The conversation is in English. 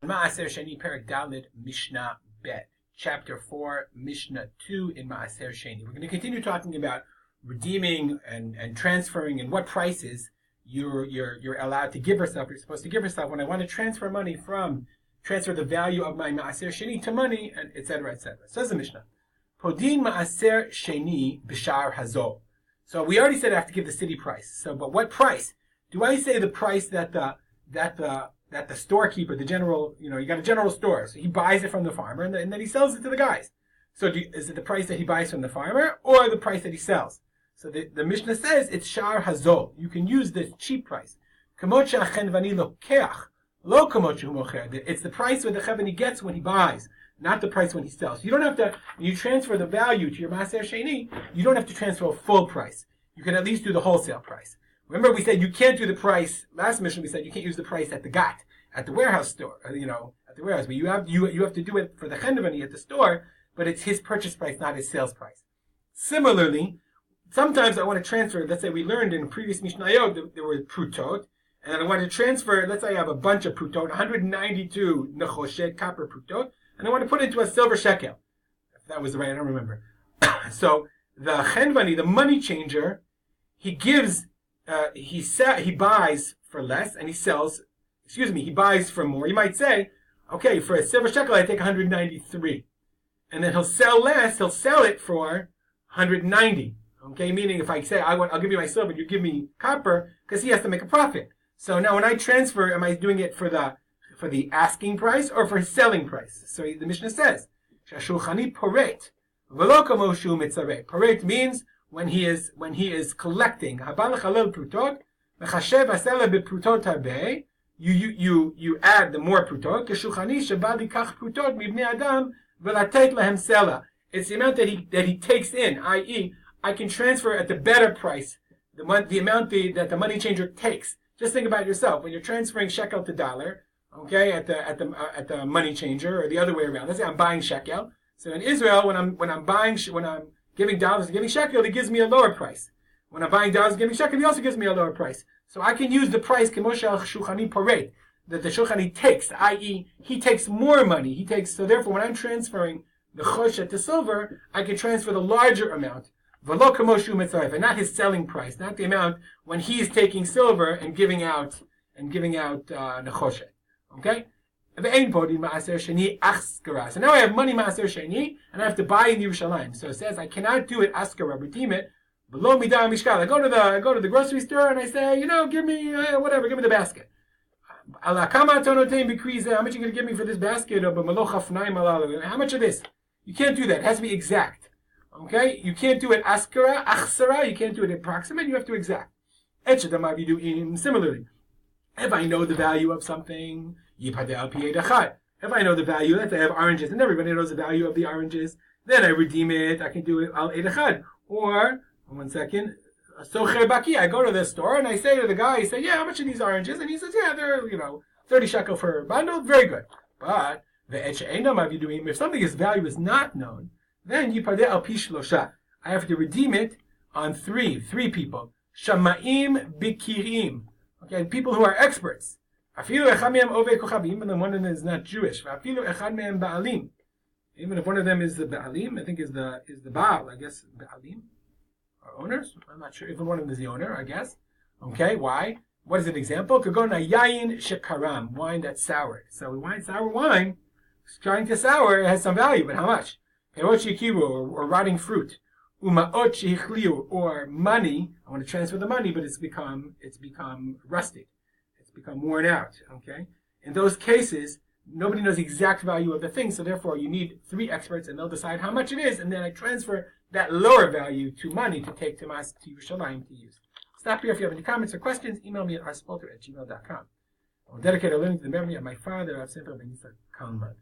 Maaser Sheni Perek Daled Mishnah Bet, Chapter 4, Mishnah 2 in Maaser Sheni. We're going to continue talking about redeeming and transferring and what prices you're allowed to give yourself. You're supposed to give yourself when I want to transfer money transfer the value of my Maaser Sheni to money, and etc. etc. Says the Mishnah. Podin Maaser Sheni Bishar Hazol. So we already said I have to give the city price. So, but what price? Do I say the price that the storekeeper, the general, you got a general store, so he buys it from the farmer and then he sells it to the guys. So is it the price that he buys from the farmer or the price that he sells? So the Mishnah says it's shar hazol. You can use the cheap price. It's the price that the chenvani gets when he buys, not the price when he sells. You don't have to, when you transfer the value to your Maaser Sheni, you don't have to transfer a full price. You can at least do the wholesale price. Remember, we said you can't do the price. Last mission we said you can't use the price at the warehouse store. At the warehouse, but you have to do it for the chenvani at the store. But it's his purchase price, not his sales price. Similarly, sometimes I want to transfer. Let's say we learned in previous Mishnayot there were prutot, and I want to transfer. Let's say I have a bunch of prutot, 192 nechoshet copper prutot, and I want to put it into a silver shekel. If that was right, I don't remember. So the chenvani, the money changer, he gives. He buys for less and he sells, he buys for more. You might say, okay, for a silver shekel I take 193. And then he'll sell less, he'll sell it for 190. Okay, meaning if I say, I'll give you my silver, you give me copper, because he has to make a profit. So now when I transfer, am I doing it for the asking price or for his selling price? So the Mishnah says, Shashulchani poret, v'lo kamo shu mitzareh. Poret means when he is collecting, you add the more prutot. It's the amount that he takes in, i.e., I can transfer at the better price, the amount that the money changer takes. Just think about yourself when you're transferring shekel to dollar, okay, at the money changer, or the other way around. Let's say I'm buying shekel. So in Israel, when I'm giving dollars and giving shekel, he gives me a lower price. When I'm buying dollars and giving shekel, he also gives me a lower price. So I can use the price that the shulchani takes, i.e., he takes more money. So therefore, when I'm transferring the choshet to silver, I can transfer the larger amount, and not his selling price, not the amount when he is taking silver and giving out the choshet. Okay. So now I have money Maaser Sheni, and I have to buy in Yerushalayim. So it says I cannot do it askara, redeem it below midah mishkal. I go to the grocery store and I say, give me whatever, give me the basket. How much are you going to give me for this basket? How much of this? You can't do that. It has to be exact. Okay, you can't do it askara, achsara. You can't do it approximate. You have to exact. Similarly, if I know the value of something. If I know the value, let's say I have oranges, and everybody knows the value of the oranges, then I redeem it. I can do it al edachad. Or, 1 second, socher baki. I go to the store and I say to the guy, how much are these oranges? And he says, they're 30 shekel for a bundle. Very good. But if something's value is not known, then yipadeh al pi shlosha. I have to redeem it on three people. Shamaim bikirim. Okay, people who are experts. Even if one of them is not Jewish. Even if one of them is the Ba'alim, I think is the Baal, I guess, Ba'alim, or owners, I'm not sure. Even one of them is the owner, I guess. Okay, why? What is an example? Kagona yayin shekaram, wine that's soured. So sour wine, trying to sour, it has some value, but how much? Perot shekiru, or rotting fruit. Umaot shehichliu, or money. I want to transfer the money, but it's become rusted. Become worn out, okay? In those cases, nobody knows the exact value of the thing, so therefore you need 3 experts and they'll decide how much it is, and then I transfer that lower value to money to take to Yerushalayim to use. Stop here. If you have any comments or questions, email me at rspolter@gmail.com. I will dedicate our learning to the memory of my father, Rav Simcha ben Yitzchak Kalman.